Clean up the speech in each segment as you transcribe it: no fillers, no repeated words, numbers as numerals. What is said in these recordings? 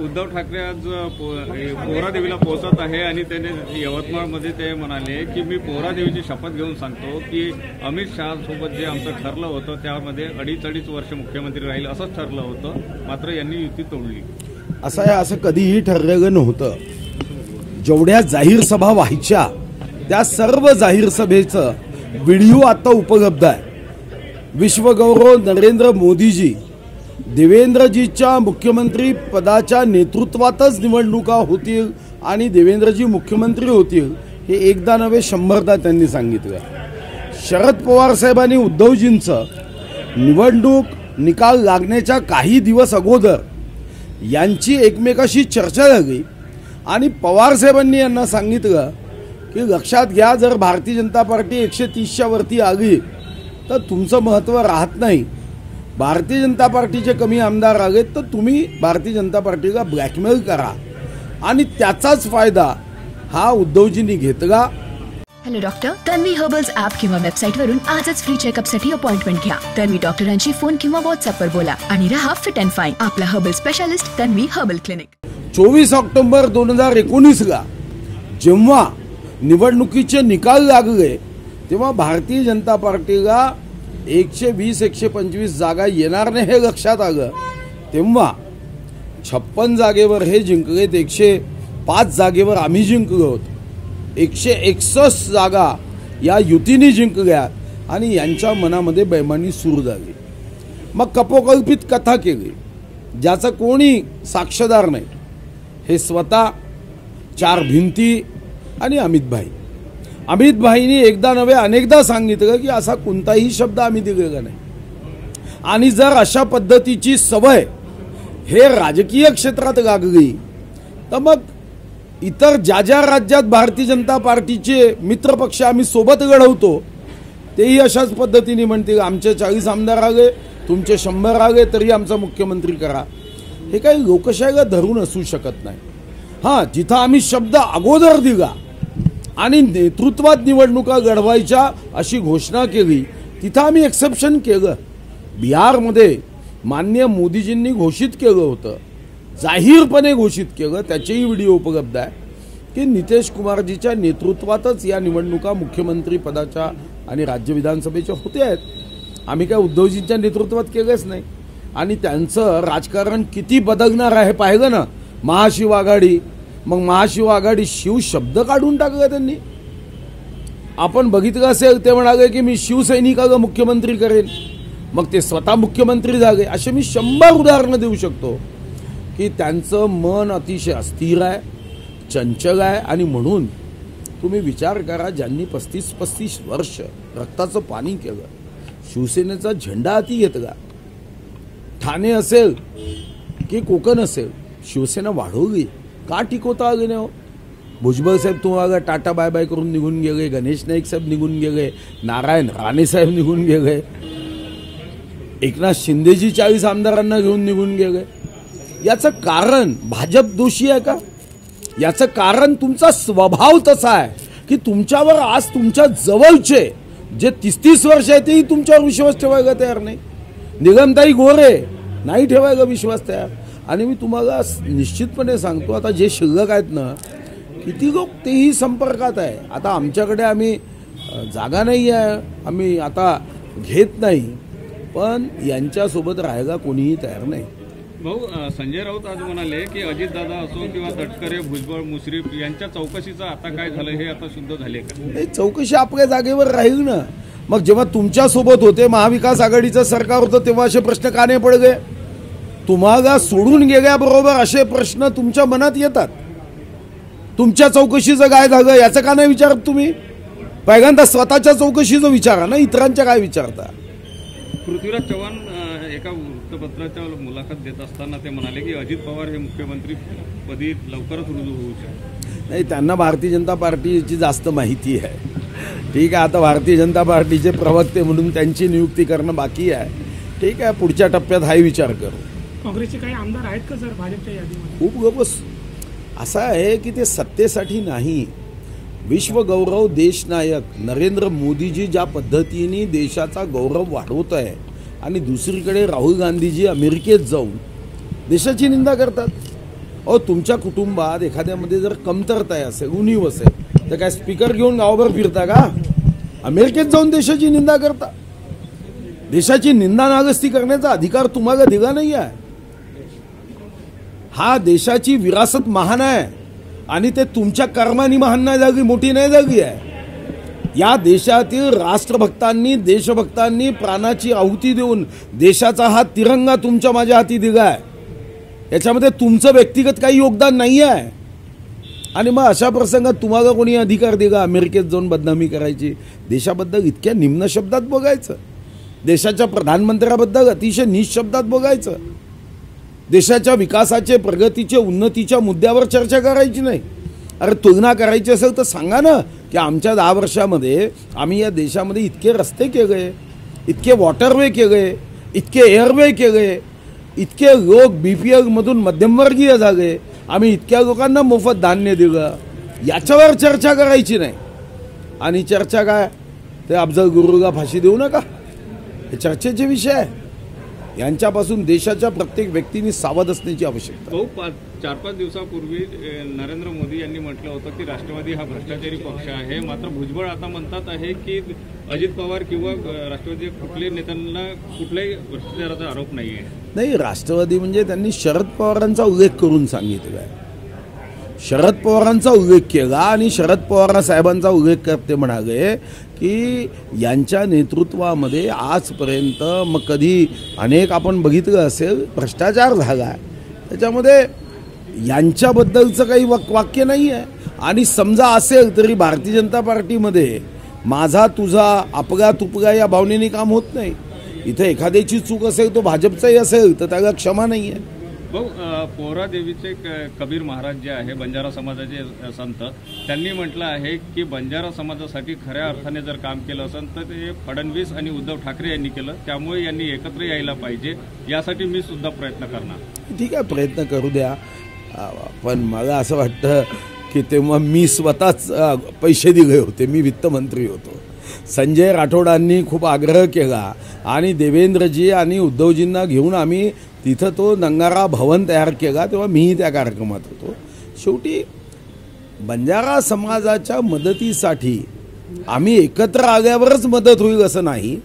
उद्धव ठाकरे आज पोहरादेवीला पोहोचत आहे आणि त्याने यवतमाळमध्ये ते म्हणाले की मी पोहरादेवीची शपथ घेऊन सांगतो की अमित शहा सोबत जे आमचं ठरलं होतं त्यामध्ये अडीच वर्ष मुख्यमंत्री राहील असंच ठरलं होतं, मात्र यांनी युती तोडली. असं आहे, असं कधीही ठरलेलं नव्हतं. जेवढ्या जाहीर सभा व्हायच्या त्या सर्व जाहीर सभेचं व्हिडिओ आता उपलब्ध आहे. विश्वगौरव नरेंद्र मोदीजी देवेंद्रजीच्या मुख्यमंत्री पदाच्या नेतृत्वातच निवडणुका होतील आणि देवेंद्रजी मुख्यमंत्री होतील हे एकदा नव्हे 100दा त्यांनी सांगितलं. शरद पवार साहेबांनी उद्धवजींचं निवडणूक निकाल लागण्याच्या काही दिवस अगोदर यांची एकमेकाशी चर्चा झाली आणि पवार साहेबांनी यांना सांगितलं की लक्षात घ्या, जर भारतीय जनता पार्टी 130च्या वरती आली तर तुमचं महत्त्व राहत नाही. भारतीय जनता पार्टीचे कमी आमदार आले तर तुम्ही भारतीय जनता पार्टीला ब्लॅकमेल करा आणि त्याचाच फायदा हा उद्धवजींनी घेतला. Hello doctor, Tanvi herbals app किंवा वेबसाईटवरून आजच फ्री चेकअपसाठी अपॉइंटमेंट घ्या. तन्वी डॉक्टरांशी फोन किंवा व्हॉट्सअपवर बोला आणि रहा फिट अँड फाईन. आपला herbal specialist Tanvi herbal clinic. 24 October 2019ला जेव्हा निवडणुकीचे निकाल लागले तेव्हा भारतीय जनता पार्टीला 120-125 जागा येणार नाही हे लक्षात आलं. तेव्हा 56 जागेवर हे जिंकलेत, 105 जागेवर आम्ही जिंकलो होतो. 161 जागा या युतीने जिंकल्या आणि यांच्या मनामध्ये बेमानी सुरू झाली. मग कपोकल्पित कथा केली ज्याचं कोणी साक्षीदार नाही. हे स्वतः 4 भिंती आणि अमित भाईंनी एकदा नव्हे अनेकदा सांगितलं की असा कोणताही शब्द आम्ही दिलेला नाही. आणि जर अशा पद्धतीची सवय हे राजकीय क्षेत्रात लागली तर मग इतर ज्या राज्यात भारतीय जनता पार्टीचे मित्रपक्ष आम्ही सोबत लढवतो तेही अशाच पद्धतीने म्हणतील आमचे 40 आमदार आले, तुमचे 100 आले तरी आमचा मुख्यमंत्री करा. हे काही लोकशाहीला धरून असू शकत नाही. हां, जिथं आम्ही शब्द अगोदर दिला आणि नेतृत्वात निवडणुका लढवायच्या अशी घोषणा केली तिथं आम्ही एक्सेप्शन केलं. बिहारमध्ये माननीय मोदीजींनी घोषित केलं होतं, जाहीरपणे घोषित केलं, त्याचेही व्हिडिओ उपलब्ध आहे की नितीश कुमारजीच्या नेतृत्वातच या निवडणुका मुख्यमंत्री पदाच्या आणि राज्य विधानसभेच्या होते आहेत. आम्ही काय उद्धवजींच्या नेतृत्वात केलंच नाही. आणि त्यांचं राजकारण किती बदलणार आहे पाहिलं ना. महाशिव आघाडी, मग महाशिव आघाडी शिव शब्द काढून टाकला त्यांनी. आपण बघितलं असेल ते म्हणाले की मी शिवसैनिकाला मुख्यमंत्री करेन, मग ते स्वतः मुख्यमंत्री झाले. असे मी 100 उदाहरणं देऊ शकतो की त्यांचं मन अतिशय अस्थिर आहे, चंचल आहे. आणि म्हणून तुम्ही विचार करा, ज्यांनी 35 वर्ष रक्ताचं पाणी केलं, शिवसेनेचा झेंडा हाती घेतला, ठाणे असेल की कोकण असेल, शिवसेना वाढवली, का टिकवता आले नाही? भुजबळ साहेब तुम्हाला टाटा बाय बाय करून निघून गेले, गणेश नाईक साहेब निघून गेले, नारायण राणे साहेब निघून गेले, एकनाथ शिंदेजी 40 आमदारांना घेऊन निघून गेले. याचं कारण भाजप दोषी आहे का? याचं कारण तुमचा स्वभाव तसा आहे की तुमच्यावर आज तुमच्या जवळचे जे 30 वर्ष आहे तेही तुमच्यावर विश्वास ठेवायला तयार नाही. निगमताई गोरे नाही ठेवायला विश्वास तयार. आणि मी तुम्हाला निश्चितपणे सांगतो, आता जे शिल्लक आहेत ना, किती लोक तेही संपर्कात आहे. आता आमच्याकडे आम्ही जागा नाही आहे, आम्ही आता घेत नाही, पण यांच्यासोबत राहायला कोणीही तयार नाही. भाऊ, संजय राऊत आज म्हणाले की अजितदादा असो किंवा तटकरे, भुजबळ, मुश्रीफ यांच्या चौकशीचं आता काय झालं हे आता शुद्ध झाले का? चौकशी आपल्या जागेवर राहील ना. मग जेव्हा तुमच्यासोबत होते, महाविकास आघाडीचं सरकार होतं, तेव्हा असे प्रश्न का नाही पडले? तुम्हाला सोडून गेल्याबरोबर असे प्रश्न तुमच्या मनात येतात. तुमच्या चौकशीचं काय झालं याचं का नाही विचारत तुम्ही? पहिल्यांदा स्वतःच्या चौकशीचं विचारा ना, इतरांच्या काय विचारता? पृथ्वीराज चव्हाण एका वृत्तपत्राच्या मुलाखत देत असताना ते म्हणाले की अजित पवार हे मुख्यमंत्री पदी लवकरच रुजू होऊ शकतात. नाही, त्यांना भारतीय जनता पार्टीची जास्त माहिती आहे. ठीक आहे, आता भारतीय जनता पार्टीचे प्रवक्ते म्हणून त्यांची नियुक्ती करणं बाकी आहे. ठीक आहे, पुढच्या टप्प्यात हाही विचार करू. काँग्रेसचे काही आमदार आहेत का सर भाजपच्या यादीमध्ये? खूप गपस असं आहे की ते सत्तेसाठी नाही. विश्वगौरव देशनायक नरेंद्र मोदीजी ज्या पद्धतीने देशाचा गौरव वाढवत आहे आणि दुसरीकडे राहुल गांधीजी अमेरिकेत जाऊन देशाची निंदा करतात. अहो तुमच्या कुटुंबात एखाद्यामध्ये जर कमतरता असेल, उणीव असेल, तर काय स्पीकर घेऊन गावभर फिरता का? अमेरिकेत जाऊन देशाची निंदा करता? देशाची निंदा नागस्ती करण्याचा अधिकार तुम्हाला दिला नाही आहे. हा देशाची विरासत महान आहे आणि ते तुमच्या कर्मानी महान नाही झाली, मोठी नाही झाली आहे. या देशातील राष्ट्रभक्तांनी, देशभक्तांनी प्राणाची आहुती देऊन देशाचा हा तिरंगा तुमच्या माझ्या हाती दिला आहे. याच्यामध्ये तुमचं व्यक्तिगत काही योगदान नाही आहे. आणि मग अशा प्रसंगात तुम्हाला कोणी अधिकार दिला अमेरिकेत जाऊन बदनामी करायची? देशाबद्दल इतक्या निम्न शब्दात बघायचं, देशाच्या प्रधानमंत्र्याबद्दल अतिशय नीच शब्दात बघायचं, देशाच्या विकासाचे, प्रगतीचे, उन्नतीच्या मुद्द्यावर चर्चा करायची नाही. अरे तुलना करायची असेल तर सांगा ना की आमच्या 10 वर्षामध्ये आम्ही या देशामध्ये इतके रस्ते केले, इतके वॉटरवे केले, इतके एअरवे केले, इतके लोक BPL मधून मध्यमवर्गीय झाले, आम्ही इतक्या लोकांना मोफत धान्य दिलं. याच्यावर चर्चा करायची नाही. आणि चर्चा काय, ते अफजल गुरुला फाशी देऊ नका, हे चर्चेचे विषय आहे. यांच्यापासून देशाच्या प्रत्येक व्यक्तीने सावध असण्याची आवश्यकता. 4-5 दिवसापूर्वी नरेंद्र मोदी यांनी म्हटलं होतं की राष्ट्रवादी हा भ्रष्टाचारी पक्ष आहे. मात्र भुजबळ आता म्हणतात आहे की अजित पवार किंवा राष्ट्रवादी कुठल्याही नेत्यांना कुठल्याही भ्रष्टाचाराचा आरोप नाही आहे. नाही, राष्ट्रवादी म्हणजे त्यांनी शरद पवारांचा उल्लेख करून सांगितलं आहे. शरद पवारांचा उल्लेख केला आणि शरद पवार साहेबांचा उल्लेख करते म्हणाले की यांच्या नेतृत्वामध्ये आजपर्यंत मग कधी अनेक आपण बघितलं असेल भ्रष्टाचार झाला. त्याच्यामध्ये यांच्याबद्दलचं काही वाक्य नाही आहे. आणि समजा असेल तरी भारतीय जनता पार्टीमध्ये माझा तुझा आपला तुपगा या भावनेने काम होत नाही. इथे एखाद्याची चूक असेल तो भाजपचाही असेल तर त्याला क्षमा नाही आहे. भाऊ, पोहरा देवीचे कबीर महाराज जे आहे बंजारा समाजाचे संत, त्यांनी म्हटलं आहे की बंजारा समाजासाठी खऱ्या अर्थाने जर काम केलं असेल तर ते फडणवीस आणि उद्धव ठाकरे यांनी केलं, त्यामुळे यांनी एकत्र यायला पाहिजे. यासाठी मी सुद्धा प्रयत्न करणार. ठीक आहे, प्रयत्न करू द्या. पण मला असं वाटतं की तेव्हा मी स्वतःच पैसे दिले होते, मी वित्तमंत्री होतो. संजय राठोडांनी खूप आग्रह केला आणि देवेंद्रजी आणि उद्धवजींना घेऊन आम्ही तिथं तो नंगारा भवन तयार केला, तेव्हा मीही त्या कार्यक्रमात होतो. शेवटी बंजारा समाजाच्या मदतीसाठी आम्ही एकत्र आल्यावरच मदत होईल असं नाही.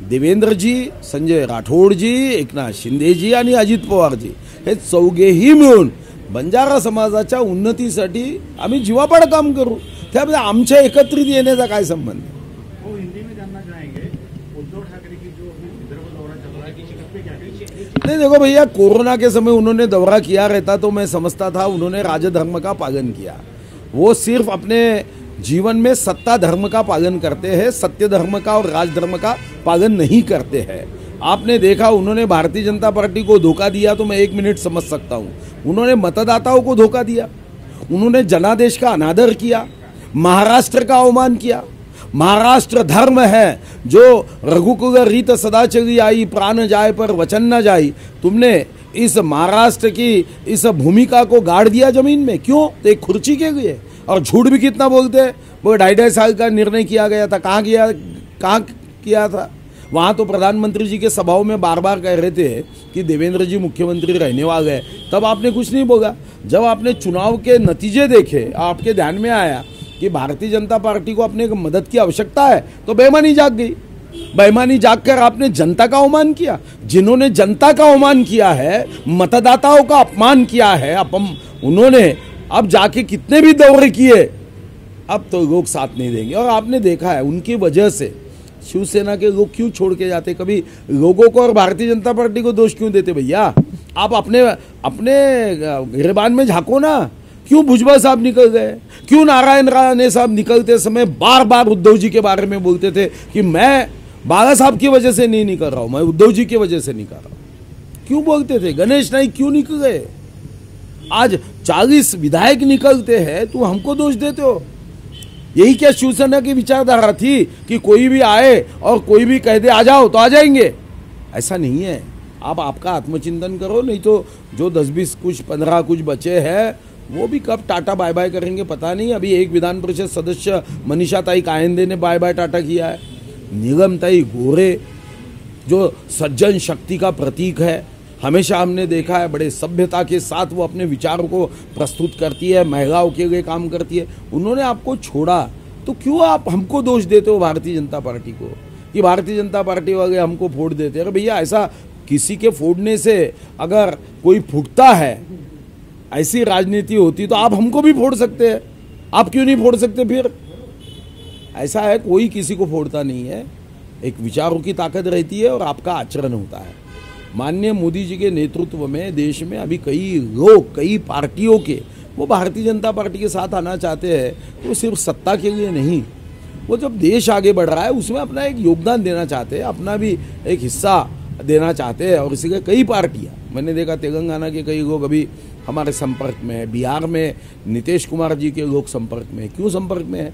देवेंद्रजी, संजय राठोडजी, एकनाथ शिंदेजी आणि अजित पवारजी हे चौघेही मिळून बंजारा समाजाच्या उन्नतीसाठी आम्ही जीवापाड काम करू. त्यामध्ये आमच्या एकत्रित येण्याचा काय संबंध? नहीं, देखो भैया, कोरोना के समय उन्होंने दौरा किया रहता तो मैं समझता था उन्होंने राजधर्म का पालन किया. वो सिर्फ अपने जीवन में सत्ता धर्म का पालन करते हैं, सत्य धर्म का और राजधर्म का पालन नहीं करते हैं. आपने देखा उन्होंने भारतीय जनता पार्टी को धोखा दिया तो मैं 1 मिनट समझ सकता हूँ. उन्होंने मतदाताओं को धोखा दिया, उन्होंने जनादेश का अनादर किया, महाराष्ट्र का अवमान किया. महाराष्ट्र धर्म है जो रघुकुल रीत सदा चली आई, प्राण जाए पर वचन न जाई. तुमने इस महाराष्ट्र की इस भूमिका को गाड़ दिया जमीन में. क्यों? तो एक खुर्ची के लिए. और झूठ भी कितना बोलते हैं. वो 2.5 साल का निर्णय किया गया था, कहाँ किया था? वहाँ तो प्रधानमंत्री जी के सभाओं में बार बार कह रहे थे कि देवेंद्र जी मुख्यमंत्री रहने वाले हैं. तब आपने कुछ नहीं बोला. जब आपने चुनाव के नतीजे देखे, आपके ध्यान में आया कि भारतीय जनता पार्टी को अपने मदद की आवश्यकता है, तो बेईमानी जाग गई. बेईमानी जागकर आपने जनता का अवमान किया. जिन्होंने जनता का अवमान किया है, मतदाताओं का अपमान किया है, उन्होंने अब जाके कितने भी दौरे किए, अब तो लोग साथ नहीं देंगे. और आपने देखा है उनकी वजह से शिवसेना के लोग क्यों छोड़ के जाते. कभी लोगों को और भारतीय जनता पार्टी को दोष क्यों देते? भैया, आप अपने गिरबान में झांको ना. क्यों भुजबल साहब निकल गए? क्यों नारायण राणे साहब निकलते समय बार बार उद्धव जी के बारे में बोलते थे कि मैं बाला साहब की वजह से नहीं निकल रहा हूं, मैं उद्धव जी की वजह से निकल रहा हूं. क्यों बोलते थे? गणेश नाइक क्यों निकल गए? आज 40 विधायक निकलते हैं, तुम हमको दोष देते हो. यही क्या शिवसेना की विचारधारा थी कि कोई भी आए और कोई भी कह दे आ जाओ तो आ जाएंगे? ऐसा नहीं है. आप आपका आत्मचिंतन करो, नहीं तो जो 10-20 कुछ 15 कुछ बचे हैं वो भी कब टाटा बाय बाय करेंगे पता नहीं. अभी एक विधान परिषद सदस्य मनीषा ताई कायंदे ने बाय बाय टाटा किया है. नीलम ताई गोरे जो सज्जन शक्ति का प्रतीक है, हमेशा हमने देखा है बड़े सभ्यता के साथ वो अपने विचारों को प्रस्तुत करती है, महिलाओं के लिए काम करती है। उन्होंने आपको छोड़ा तो क्यों आप हमको दोष देते हो भारतीय जनता पार्टी को कि भारतीय जनता पार्टी वाले हमको फोड़ देते हैं? अरे भैया, ऐसा किसी के फोड़ने से अगर कोई फूटता है, ऐसी राजनीति होती तो आप हमको भी फोड़ सकते हैं, आप क्यों नहीं फोड़ सकते? फिर ऐसा है, कोई किसी को फोड़ता नहीं है। एक विचारों की ताकत रहती है और आपका आचरण होता है। माननीय मोदी जी के नेतृत्व में देश में अभी कई लोग, कई पार्टियों के, वो भारतीय जनता पार्टी के साथ आना चाहते हैं, तो सिर्फ सत्ता के लिए नहीं, वो जब देश आगे बढ़ रहा है उसमें अपना एक योगदान देना चाहते हैं, अपना भी एक हिस्सा देना चाहते हैं। और इसीलिए कई पार्टियां, मैंने देखा तेलंगाना के कई लोग अभी हमारे संपर्क में है, बिहार में नीतीश कुमार जी के लोग संपर्क में है। क्यों संपर्क में है?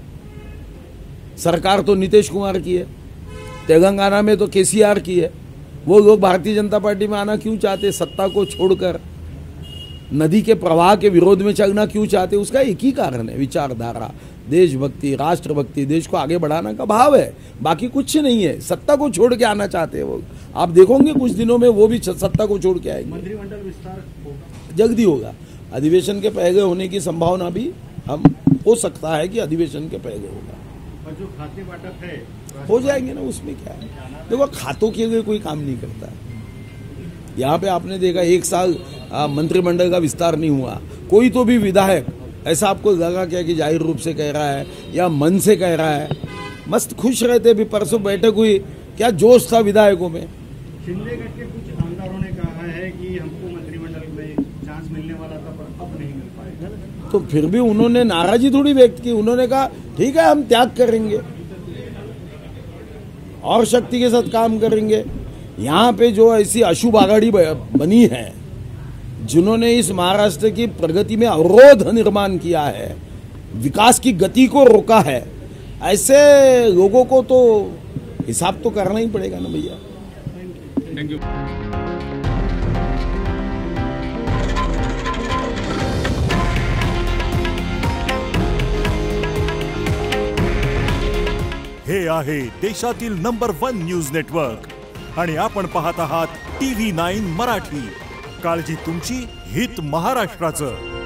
सरकार तो नीतीश कुमार की है, तेलंगाना में तो केसीआर की है। वो लोग भारतीय जनता पार्टी में आना क्यों चाहते? सत्ता को छोड़कर नदी के प्रवाह के विरोध में चलना क्यों चाहते? उसका एक ही कारण है, विचारधारा, देशभक्ति, राष्ट्रभक्ति, देश को आगे बढ़ाने का भाव है, बाकी कुछ नहीं है। सत्ता को छोड़ के आना चाहते हैं वो। आप देखोगे कुछ दिनों में वो भी सत्ता को छोड़ के आएंगे। मंत्रिमंडल विस्तार होगा, जल्दी होगा। अधिवेशन के पहले होने की संभावना भी हम हो सकता है कि अधिवेशन के पहले होगा। और जो खाते बांटक है हो जाएंगे ना, उसमें क्या है? देखो, खातों के लिए कोई काम नहीं करता है। यहाँ पे आपने देखा 1 साल मंत्रिमंडल का विस्तार नहीं हुआ। कोई तो भी विधायक ऐसा आपको लगा क्या कि जाहिर रूप से कह रहा है या मन से कह रहा है? मस्त खुश रहते। भी परसों बैठक हुई, क्या जोश था विधायकों में। शिंदे गट के कुछ आमदारों ने कहा है कि हमको मंत्रिमंडल में चांस मिलने वाला था पर अब नहीं मिल पाएगा। तो फिर भी उन्होंने नाराजी थोड़ी व्यक्त की। उन्होंने कहा ठीक है, हम त्याग करेंगे और शक्ति के साथ काम करेंगे। यहाँ पे जो ऐसी अशुभ आघाड़ी बनी है, जिन्होंने इस महाराष्ट्र की प्रगति में अवरोध निर्माण किया है, विकास की गति को रोका है, ऐसे लोगों को तो हिसाब तो करना ही पड़ेगा ना भैया। Thank you. हे आहे देशातील नंबर 1 न्यूज नेटवर्क आणि आपण पाहत आहात TV9 मराठी। काळजी तुमची, हित महाराष्ट्राचं।